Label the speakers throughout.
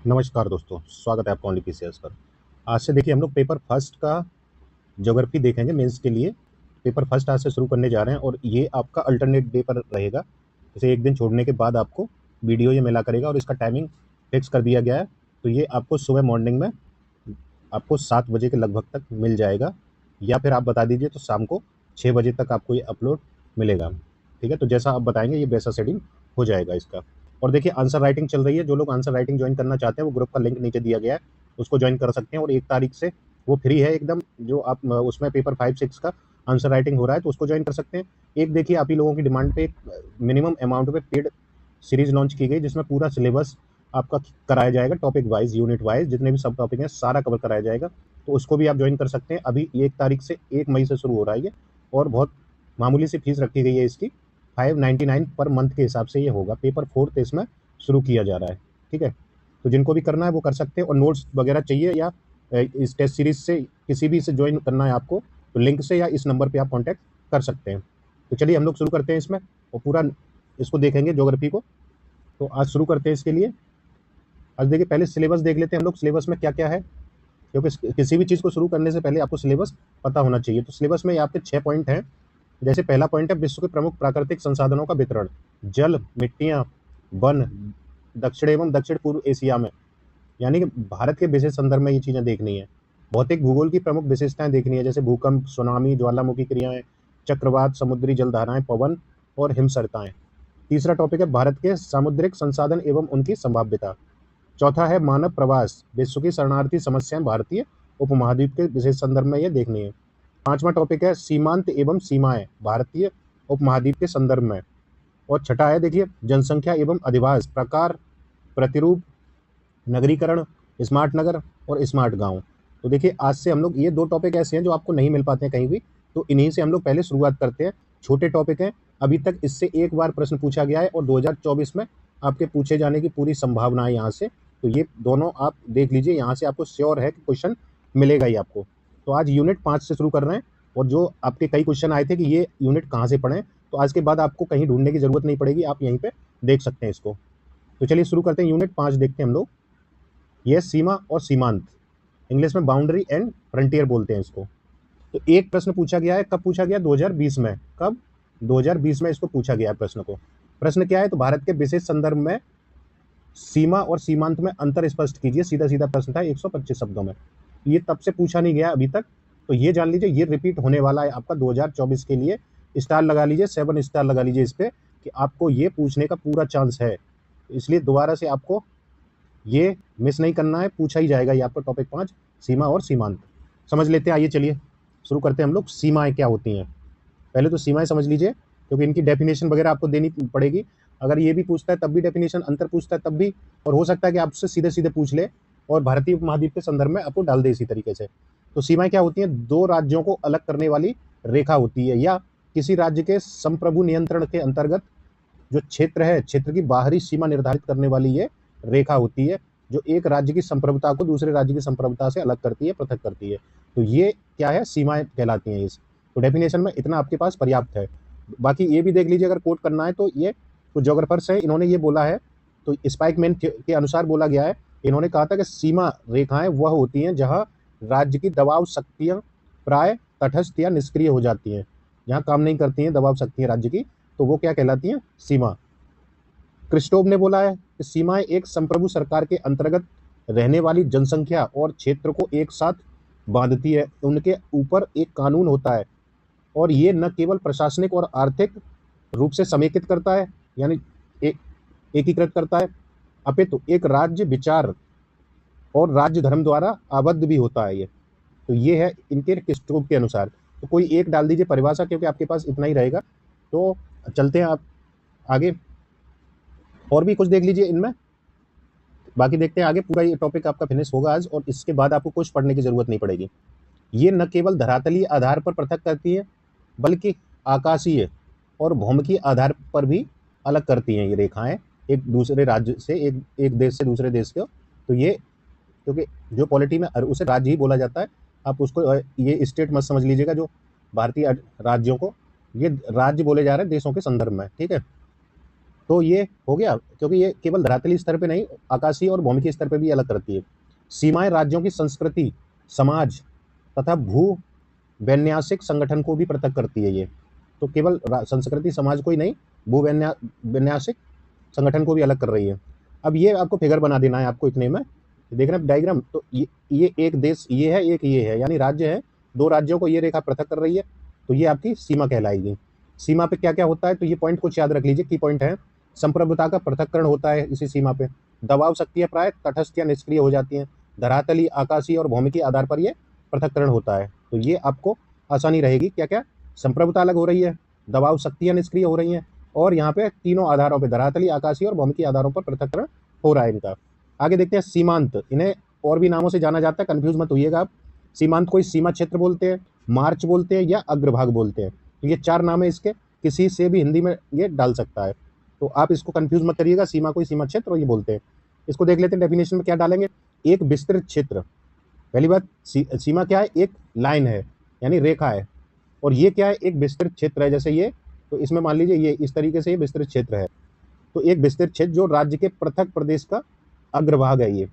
Speaker 1: नमस्कार दोस्तों, स्वागत है आपका ओनली पीसीएस पर। आज से देखिए हम लोग पेपर फर्स्ट का ज्योग्राफी देखेंगे मेंस के लिए। पेपर फर्स्ट आज से शुरू करने जा रहे हैं और ये आपका अल्टरनेट डे पर रहेगा। जैसे एक दिन छोड़ने के बाद आपको वीडियो ये मिला करेगा और इसका टाइमिंग फिक्स कर दिया गया है। तो ये आपको सुबह मॉर्निंग में आपको 7 बजे के लगभग तक मिल जाएगा, या फिर आप बता दीजिए तो शाम को 6 बजे तक आपको ये अपलोड मिलेगा। ठीक है, तो जैसा आप बताएंगे ये वैसा शेड्यूल हो जाएगा इसका। और देखिए आंसर राइटिंग चल रही है, जो लोग आंसर राइटिंग ज्वाइन करना चाहते हैं वो ग्रुप का लिंक नीचे दिया गया है, उसको ज्वाइन कर सकते हैं। और 1 तारीख से वो फ्री है एकदम, जो आप उसमें पेपर 5-6 का आंसर राइटिंग हो रहा है तो उसको ज्वाइन कर सकते हैं। एक देखिए आप ही लोगों की डिमांड पे एक मिनिमम अमाउंट पे पेड सीरीज लॉन्च की गई, जिसमें पूरा सिलेबस आपका कराया जाएगा, टॉपिक वाइज यूनिट वाइज जितने भी सब टॉपिक हैं सारा कवर कराया जाएगा। तो उसको भी आप ज्वाइन कर सकते हैं। अभी 1 तारीख से 1 मई से शुरू हो रहा है ये, और बहुत मामूली सी फीस रखी गई है इसकी, 599 पर मंथ के हिसाब से ये होगा। पेपर 4 इसमें शुरू किया जा रहा है। ठीक है, तो जिनको भी करना है वो कर सकते हैं। और नोट्स वगैरह चाहिए या इस टेस्ट सीरीज से किसी भी से ज्वाइन करना है आपको, तो लिंक से या इस नंबर पे आप कांटेक्ट कर सकते हैं। तो चलिए हम लोग शुरू करते हैं इसमें और पूरा इसको देखेंगे ज्योग्राफी को। तो आज शुरू करते हैं इसके लिए। आज देखिए पहले सिलेबस देख लेते हैं हम लोग, सिलेबस में क्या क्या है, क्योंकि किसी भी चीज़ को शुरू करने से पहले आपको सिलेबस पता होना चाहिए। तो सिलेबस में आपके 6 पॉइंट हैं। जैसे पहला पॉइंट है विश्व के प्रमुख प्राकृतिक संसाधनों का वितरण, जल, मिट्टियाँ, वन, दक्षिण एवं दक्षिण पूर्व एशिया में, यानी कि भारत के विशेष संदर्भ में ये चीज़ें देखनी है। भौतिक भूगोल की प्रमुख विशेषताएं देखनी है, जैसे भूकंप, सुनामी, ज्वालामुखी क्रियाएं, चक्रवात, समुद्री जलधाराएं, पवन और हिमसरताएं। तीसरा टॉपिक है भारत के सामुद्रिक संसाधन एवं उनकी संभाव्यता। चौथा है मानव प्रवास, विश्व की शरणार्थी समस्याएं भारतीय उपमहाद्वीप के विशेष संदर्भ में ये देखनी है। पांचवा टॉपिक है सीमांत एवं सीमाएं, भारतीय उपमहाद्वीप के संदर्भ में। और छठा है देखिए जनसंख्या एवं अधिवास, प्रकार, प्रतिरूप, नगरीकरण, स्मार्ट नगर और स्मार्ट गांव। तो देखिए आज से हम लोग ये 2 टॉपिक ऐसे हैं जो आपको नहीं मिल पाते हैं कहीं भी, तो इन्हीं से हम लोग पहले शुरुआत करते हैं। छोटे टॉपिक हैं, अभी तक इससे एक बार प्रश्न पूछा गया है और 2024 में आपके पूछे जाने की पूरी संभावना है यहाँ से। तो ये दोनों आप देख लीजिए, यहाँ से आपको श्योर है कि क्वेश्चन मिलेगा ही आपको। तो आज यूनिट 5 से शुरू कर रहे हैं, और जो आपके कई क्वेश्चन आए थे कि ये यूनिट कहाँ से पढ़ें, तो आज के बाद आपको कहीं ढूंढने की जरूरत नहीं पड़ेगी, आप यहीं पे देख सकते हैं इसको। तो चलिए शुरू करते हैं, यूनिट 5 देखते हैं हम लोग। ये सीमा और सीमांत, इंग्लिश में बाउंड्री एंड फ्रंटियर बोलते हैं इसको। तो एक प्रश्न पूछा गया है, कब पूछा गया? 2020 में। कब? 2020 में इसको पूछा गया है प्रश्न को। प्रश्न क्या है? तो भारत के विशेष संदर्भ में सीमा और सीमांत में अंतर स्पष्ट कीजिए। सीधा सीधा प्रश्न था 125 शब्दों में। ये तब से पूछा नहीं गया अभी तक, तो ये जान लीजिए ये रिपीट होने वाला है आपका 2024 के लिए। स्टार लगा लीजिए, 7 स्टार लगा लीजिए इस पे, कि आपको ये पूछने का पूरा चांस है। इसलिए दोबारा से आपको ये मिस नहीं करना है, पूछा ही जाएगा ये आपका टॉपिक 5, सीमा और सीमांत। समझ लेते हैं, आइए चलिए शुरू करते हैं हम लोग। सीमाएं क्या होती हैं, पहले तो सीमाएं समझ लीजिए, क्योंकि इनकी डेफिनेशन वगैरह आपको देनी पड़ेगी। अगर ये भी पूछता है तब भी डेफिनेशन, अंतर पूछता है तब भी, और हो सकता है कि आपसे सीधे सीधे पूछ ले और भारतीय उपमहाद्वीप के संदर्भ में आपको डाल दे इसी तरीके से। तो सीमाएं क्या होती हैं? 2 राज्यों को अलग करने वाली रेखा होती है, या किसी राज्य के संप्रभु नियंत्रण के अंतर्गत जो क्षेत्र है, क्षेत्र की बाहरी सीमा निर्धारित करने वाली ये रेखा होती है, जो एक राज्य की संप्रभुता को दूसरे राज्य की संप्रभुता से अलग करती है, पृथक करती है। तो ये क्या है? सीमाएं कहलाती हैं इस। तो डेफिनेशन में इतना आपके पास पर्याप्त है। बाकी ये भी देख लीजिए, अगर कोट करना है तो ये कुछ जोग्राफर्स है, इन्होंने ये बोला है, तो स्पाइकमैन के अनुसार बोला गया है। इन्होंने कहा था कि सीमा रेखाएं वह होती हैं जहां राज्य की दबाव शक्तियां प्राय तटस्थ या निष्क्रिय हो जाती हैं, जहां काम नहीं करती हैं दबाव शक्तियां राज्य की, तो वो क्या कहलाती हैं? सीमा। क्रिस्टोव ने बोला है कि सीमाएं एक संप्रभु सरकार के अंतर्गत रहने वाली जनसंख्या और क्षेत्र को एक साथ बांधती है, उनके ऊपर एक कानून होता है, और ये न केवल प्रशासनिक और आर्थिक रूप से समेकित करता है, यानी एक एकीकृत करता है, अपितु एक राज्य विचार और राज्य धर्म द्वारा आबद्ध भी होता है ये। तो ये है इनके क्रिस्टोव के अनुसार। तो कोई एक डाल दीजिए परिभाषा, क्योंकि आपके पास इतना ही रहेगा। तो चलते हैं आप आगे, और भी कुछ देख लीजिए इनमें, बाकी देखते हैं आगे। पूरा ये टॉपिक आपका फिनिश होगा आज, और इसके बाद आपको कुछ पढ़ने की जरूरत नहीं पड़ेगी। ये न केवल धरातलीय आधार पर पृथक करती है, बल्कि आकाशीय और भौमिकीय आधार पर भी अलग करती हैं ये रेखाएं, एक दूसरे राज्य से, एक देश से दूसरे देश के। तो ये, क्योंकि जो पॉलिटी में उसे राज्य ही बोला जाता है, आप उसको ये स्टेट मत समझ लीजिएगा, जो भारतीय राज्यों को ये राज्य बोले जा रहे हैं देशों के संदर्भ में। ठीक है, तो ये हो गया, क्योंकि ये केवल धरातलीय स्तर पे नहीं, आकाशीय और भौमिकीय स्तर पे भी अलग करती है। सीमाएं राज्यों की संस्कृति, समाज तथा भू वैन्यासिक संगठन को भी पृथक करती है ये। तो केवल संस्कृति समाज को ही नहीं, भू वैन्यासिक संगठन को भी अलग कर रही है। अब ये आपको फिगर बना देना है आपको इतने में, देख रहे हैं डायग्राम। तो ये एक देश ये है, एक ये है, यानी राज्य है, दो राज्यों को ये रेखा पृथक कर रही है, तो ये आपकी सीमा कहलाएगी। सीमा पे क्या क्या होता है, तो ये पॉइंट कुछ याद रख लीजिए, की पॉइंट है। संप्रभुता का पृथककरण होता है इसी सीमा पे। दबाव शक्तियां प्राय तटस्थ या निष्क्रिय हो जाती हैं। धरातली, आकाशीय और भौमिकीय आधार पर यह पृथककरण होता है। तो ये आपको आसानी रहेगी, क्या क्या संप्रभुता अलग हो रही है, दबाव शक्तियां निष्क्रिय हो रही हैं, और यहाँ पे तीनों आधारों पे धरातली, आकाशीय और भौमिकीय आधारों पर पृथककरण हो रहा है इनका। आगे देखते हैं सीमांत। इन्हें और भी नामों से जाना जाता है, कंफ्यूज मत होइएगा आप। सीमांत को सीमा क्षेत्र बोलते हैं, मार्च बोलते हैं, या अग्रभाग बोलते हैं। तो ये चार नाम है इसके, किसी से भी हिंदी में ये डाल सकता है, तो आप इसको कंफ्यूज मत करिएगा। सीमा को सीमा क्षेत्र ये बोलते हैं। इसको देख लेते हैं डेफिनेशन में क्या डालेंगे। एक विस्तृत क्षेत्र, पहली बात सीमा क्या है, एक लाइन है यानी रेखा है, और ये क्या है, एक विस्तृत क्षेत्र है। जैसे ये, तो इसमें मान लीजिए ये इस तरीके से ये विस्तृत क्षेत्र है, तो एक विस्तृत क्षेत्र जो राज्य के पृथक प्रदेश का अग्रभाग है। ये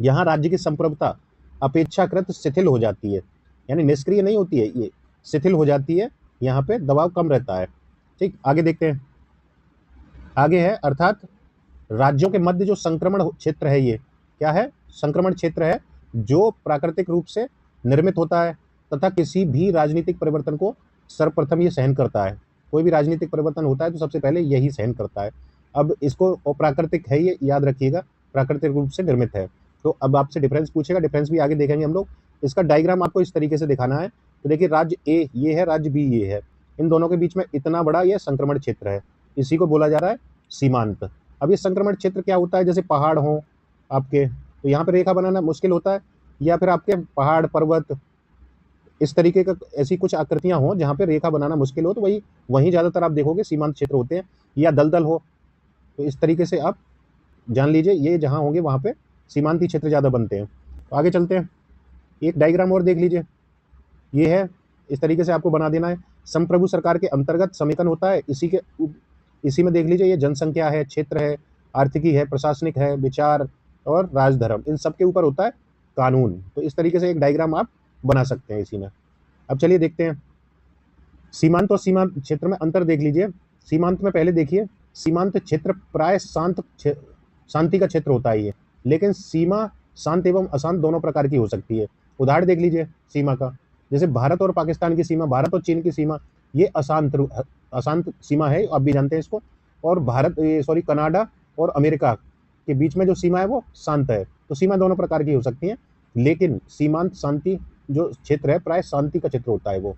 Speaker 1: यहाँ राज्य की संप्रभुता अपेक्षाकृत शिथिल हो जाती है, यानी निष्क्रिय नहीं होती है, ये शिथिल हो जाती है, यहाँ पे दबाव कम रहता है। ठीक, आगे देखते हैं। आगे है अर्थात राज्यों के मध्य जो संक्रमण क्षेत्र है, ये क्या है, संक्रमण क्षेत्र है जो प्राकृतिक रूप से निर्मित होता है तथा किसी भी राजनीतिक परिवर्तन को सर्वप्रथम ये सहन करता है। कोई भी राजनीतिक परिवर्तन होता है तो सबसे पहले यही सहन करता है। अब इसको अप्राकृतिक है, ये याद रखिएगा, प्राकृतिक रूप से निर्मित है। तो अब आपसे डिफरेंस पूछेगा, डिफरेंस भी आगे देखेंगे हम लोग। इसका डायग्राम आपको इस तरीके से दिखाना है। तो देखिए, राज्य ए ये है, राज्य बी ये है, इन दोनों के बीच में इतना बड़ा यह संक्रमण क्षेत्र है, इसी को बोला जा रहा है सीमांत। अब ये संक्रमण क्षेत्र क्या होता है, जैसे पहाड़ हो आपके, तो यहाँ पे रेखा बनाना मुश्किल होता है, या फिर आपके पहाड़ पर्वत इस तरीके का ऐसी कुछ आकृतियां हो जहाँ पे रेखा बनाना मुश्किल हो, तो वहीं ज़्यादातर आप देखोगे सीमांत क्षेत्र होते हैं, या दलदल हो, तो इस तरीके से आप जान लीजिए ये जहाँ होंगे वहाँ पे सीमांती क्षेत्र ज़्यादा बनते हैं। तो आगे चलते हैं, एक डायग्राम और देख लीजिए, ये है, इस तरीके से आपको बना देना है। संप्रभु सरकार के अंतर्गत समेकन होता है, इसी में देख लीजिए, ये जनसंख्या है, क्षेत्र है, आर्थिकी है, प्रशासनिक है, विचार और राजधर्म, इन सब के ऊपर होता है कानून। तो इस तरीके से एक डायग्राम आप बना सकते हैं इसी में। अब चलिए देखते हैं सीमांत और सीमा क्षेत्र में अंतर देख लीजिए। सीमांत में पहले देखिए, सीमांत क्षेत्र प्राय शांति का क्षेत्र होता है ये, लेकिन सीमा शांत एवं अशांत दोनों प्रकार की हो सकती है। उदाहरण देख लीजिए सीमा का, जैसे भारत और पाकिस्तान की सीमा, भारत और चीन की सीमा, ये अशांत सीमा है, आप भी जानते हैं इसको। और कनाडा और अमेरिका के बीच में जो सीमा है वो शांत है। तो सीमा दोनों प्रकार की हो सकती है, लेकिन सीमांत शांति जो क्षेत्र है प्राय शांति का क्षेत्र होता है वो।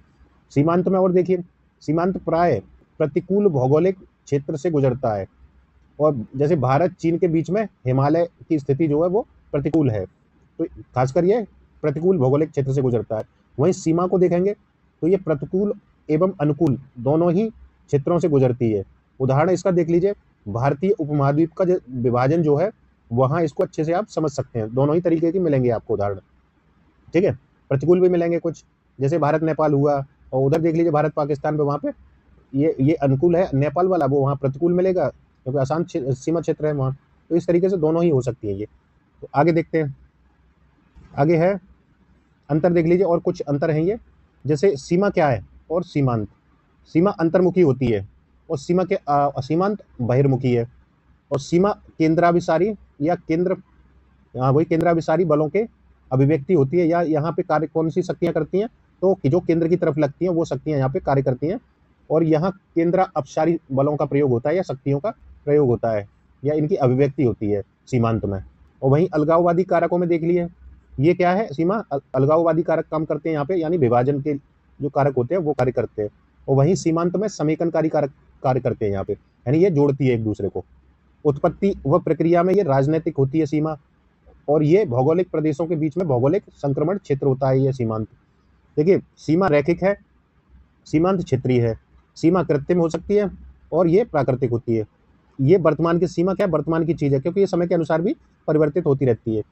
Speaker 1: सीमांत में और देखिए, सीमांत प्राय प्रतिकूल भौगोलिक क्षेत्र से गुजरता है, और जैसे भारत चीन के बीच में हिमालय की स्थिति जो है वो प्रतिकूल है, तो खासकर ये प्रतिकूल भौगोलिक क्षेत्र से गुजरता है। वहीं सीमा को देखेंगे तो ये प्रतिकूल एवं अनुकूल दोनों ही क्षेत्रों से गुजरती है। उदाहरण इसका देख लीजिए, भारतीय उपमहाद्वीप का जो विभाजन जो है, वहाँ इसको अच्छे से आप समझ सकते हैं, दोनों ही तरीके की मिलेंगे आपको उदाहरण। ठीक है, प्रतिकूल भी मिलेंगे कुछ, जैसे भारत नेपाल हुआ, और उधर देख लीजिए भारत पाकिस्तान पे, वहाँ पे ये अनुकूल है नेपाल वाला, वो वहाँ प्रतिकूल मिलेगा क्योंकि आसान सीमा क्षेत्र है वहाँ। तो इस तरीके से दोनों ही हो सकती है ये। तो आगे देखते हैं, आगे है अंतर देख लीजिए, और कुछ अंतर हैं ये, जैसे सीमा क्या है और सीमांत। सीमा अंतर्मुखी होती है, और सीमांत बहिर्मुखी है। और सीमा केंद्राभिसारी या वही केंद्राभिसारी बलों के अभिव्यक्ति होती है, या यहाँ पे कार्य कौन सी शक्तियाँ करती हैं, तो जो केंद्र की तरफ लगती हैं वो शक्तियाँ यहाँ पे कार्य करती हैं, और यहाँ केंद्र अपसारी बलों का प्रयोग होता है, या शक्तियों का प्रयोग होता है, या इनकी अभिव्यक्ति होती है सीमांत में। और वहीं अलगाववादी कारकों में देख लिए, ये क्या है, सीमा अलगाववादी कारक काम करते हैं यहाँ पे, यानी विभाजन के जो कारक होते हैं वो कार्य करते हैं। और वहीं सीमांत में समेकनकारी कारक कार्य करते हैं यहाँ पे, यानी ये जोड़ती है एक दूसरे को। उत्पत्ति व प्रक्रिया में ये राजनीतिक होती है सीमा, और ये भौगोलिक प्रदेशों के बीच में भौगोलिक संक्रमण क्षेत्र होता है ये सीमांत। देखिए, सीमा रैखिक है, सीमांत क्षेत्रीय है। सीमा कृत्रिम हो सकती है और ये प्राकृतिक होती है। ये वर्तमान की सीमा क्या है, वर्तमान की चीज़ है, क्योंकि ये समय के अनुसार भी परिवर्तित होती रहती है।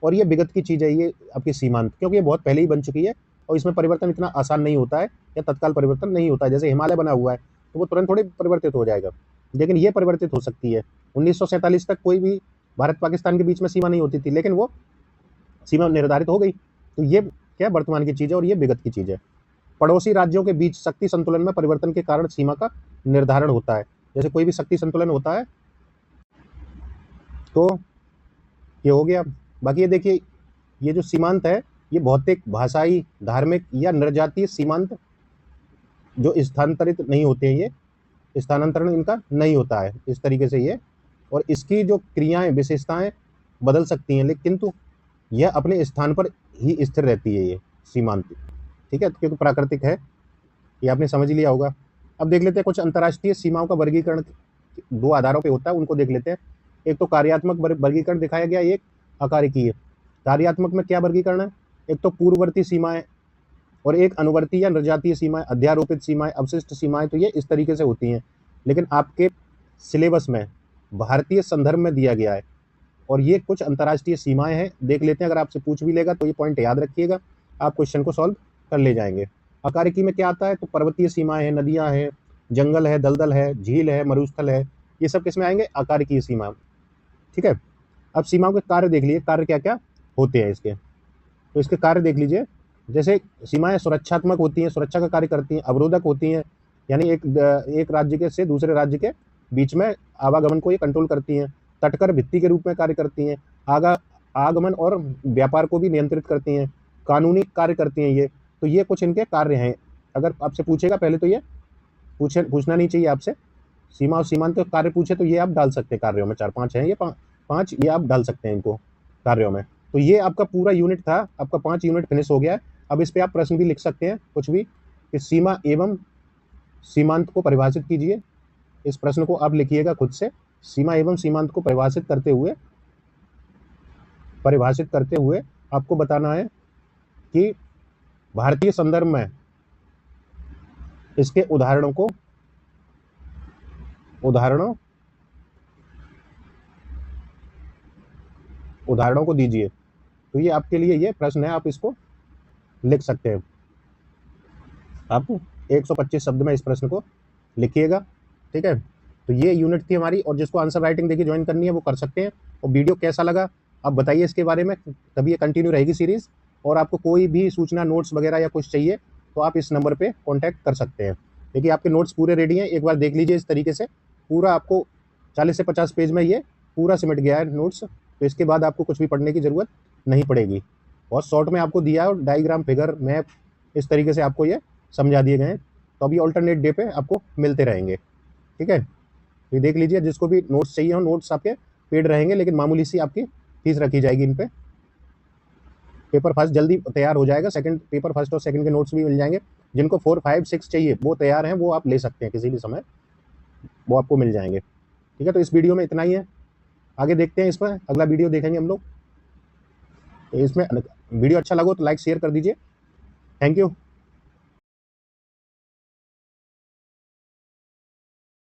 Speaker 1: और ये विगत की चीज़ है ये आपकी सीमांत, क्योंकि ये बहुत पहले ही बन चुकी है, और इसमें परिवर्तन इतना आसान नहीं होता है, या तत्काल परिवर्तन नहीं होता है। जैसे हिमालय बना हुआ है तो वो तुरंत थोड़ी परिवर्तित हो जाएगा, लेकिन ये परिवर्तित हो सकती है। 1947 तक कोई भी भारत पाकिस्तान के बीच में सीमा नहीं होती थी, लेकिन वो सीमा निर्धारित हो गई। तो ये क्या वर्तमान की चीज़ है और ये विगत की चीज़ है। पड़ोसी राज्यों के बीच शक्ति संतुलन में परिवर्तन के कारण सीमा का निर्धारण होता है। जैसे कोई भी शक्ति संतुलन होता है तो ये हो गया। बाकी ये देखिए, ये जो सीमांत है ये भौतिक, भाषाई, धार्मिक या नृजातीय सीमांत जो स्थानांतरित नहीं होते हैं, ये स्थानांतरण इनका नहीं होता है इस तरीके से ये। और इसकी जो क्रियाएं, विशेषताएं बदल सकती हैं, लेकिन किंतु यह अपने स्थान पर ही स्थिर रहती है ये सीमांत। ठीक है, क्योंकि प्राकृतिक है, ये आपने समझ लिया होगा। अब देख लेते हैं कुछ अंतर्राष्ट्रीय सीमाओं का वर्गीकरण 2 आधारों पे होता है, उनको देख लेते हैं। एक तो कार्यात्मक वर्गीकरण दिखाया गया, एक आकारिकीय। कार्यात्मक में क्या वर्गीकरण है? एक तो पूर्ववर्ती सीमाएं और एक अनुवर्ती या निर्जातीय सीमाएं, अध्यारोपित सीमाएं, अवशिष्ट सीमाएं। तो ये इस तरीके से होती हैं, लेकिन आपके सिलेबस में भारतीय संदर्भ में दिया गया है। और ये कुछ अंतर्राष्ट्रीय सीमाएं हैं, देख लेते हैं। अगर आपसे पूछ भी लेगा तो ये पॉइंट याद रखिएगा, आप क्वेश्चन को सॉल्व कर ले जाएंगे। आकारिकी में क्या आता है? तो पर्वतीय सीमाएं हैं, नदियां हैं, जंगल है, दलदल है, झील है, मरुस्थल है, ये सब किसमें आएंगे? आकारिकी सीमा। ठीक है, अब सीमाओं के कार्य देख लीजिए, कार्य क्या क्या होते हैं इसके। तो इसके कार्य देख लीजिए। जैसे सीमाएं सुरक्षात्मक होती हैं, सुरक्षा का कार्य करती हैं। अवरोधक होती हैं, यानी एक राज्य के से दूसरे राज्य के बीच में आवागमन को ये कंट्रोल करती हैं। तटकर भित्ति के रूप में कार्य करती हैं। आगमन और व्यापार को भी नियंत्रित करती हैं। कानूनी कार्य करती हैं ये। तो ये कुछ इनके कार्य हैं। अगर आपसे पूछेगा पहले तो ये पूछना नहीं चाहिए आपसे, सीमा और सीमांत के कार्य पूछे तो ये आप डाल सकते हैं कार्यों में। 4-5 हैं ये, 5 ये आप डाल सकते हैं इनको कार्यों में। तो ये आपका पूरा यूनिट था, आपका 5 यूनिट फिनिश हो गया है। अब इस पे आप प्रश्न भी लिख सकते हैं कुछ भी, कि सीमा एवं सीमांत को परिभाषित कीजिए। इस प्रश्न को आप लिखिएगा खुद से। सीमा एवं सीमांत को परिभाषित करते हुए आपको बताना है कि भारतीय संदर्भ में इसके उदाहरणों को दीजिए। तो ये आपके लिए ये प्रश्न है, आप इसको लिख सकते हैं। आप 125 शब्द में इस प्रश्न को लिखिएगा। ठीक है, तो ये यूनिट थी हमारी। और जिसको आंसर राइटिंग देखिए ज्वाइन करनी है वो कर सकते हैं। और वीडियो कैसा लगा आप बताइए इसके बारे में, तभी ये कंटिन्यू रहेगी सीरीज। और आपको कोई भी सूचना, नोट्स वगैरह या कुछ चाहिए तो आप इस नंबर पे कांटेक्ट कर सकते हैं। देखिए आपके नोट्स पूरे रेडी हैं, एक बार देख लीजिए। इस तरीके से पूरा आपको 40 से 50 पेज में ये पूरा सिमट गया है नोट्स। तो इसके बाद आपको कुछ भी पढ़ने की ज़रूरत नहीं पड़ेगी। बहुत शॉर्ट में आपको दिया है, और डायग्राम, फिगर, मैप इस तरीके से आपको ये समझा दिए गए हैं। तो अभी ऑल्टरनेट डे पे आपको मिलते रहेंगे। ठीक है, तो देख लीजिए, जिसको भी नोट्स चाहिए हो, नोट्स आपके पेड रहेंगे, लेकिन मामूली सी आपकी फीस रखी जाएगी इन पे। पेपर फर्स्ट जल्दी तैयार हो जाएगा, सेकंड पेपर फर्स्ट और सेकंड के नोट्स भी मिल जाएंगे। जिनको 4, 5, 6 चाहिए वो तैयार हैं, वो आप ले सकते हैं किसी भी समय, वो आपको मिल जाएंगे। ठीक है, तो इस वीडियो में इतना ही है। आगे देखते हैं, इस पर अगला वीडियो देखेंगे हम लोग। तो इसमें वीडियो अच्छा लगा तो लाइक शेयर कर दीजिए। Thank you.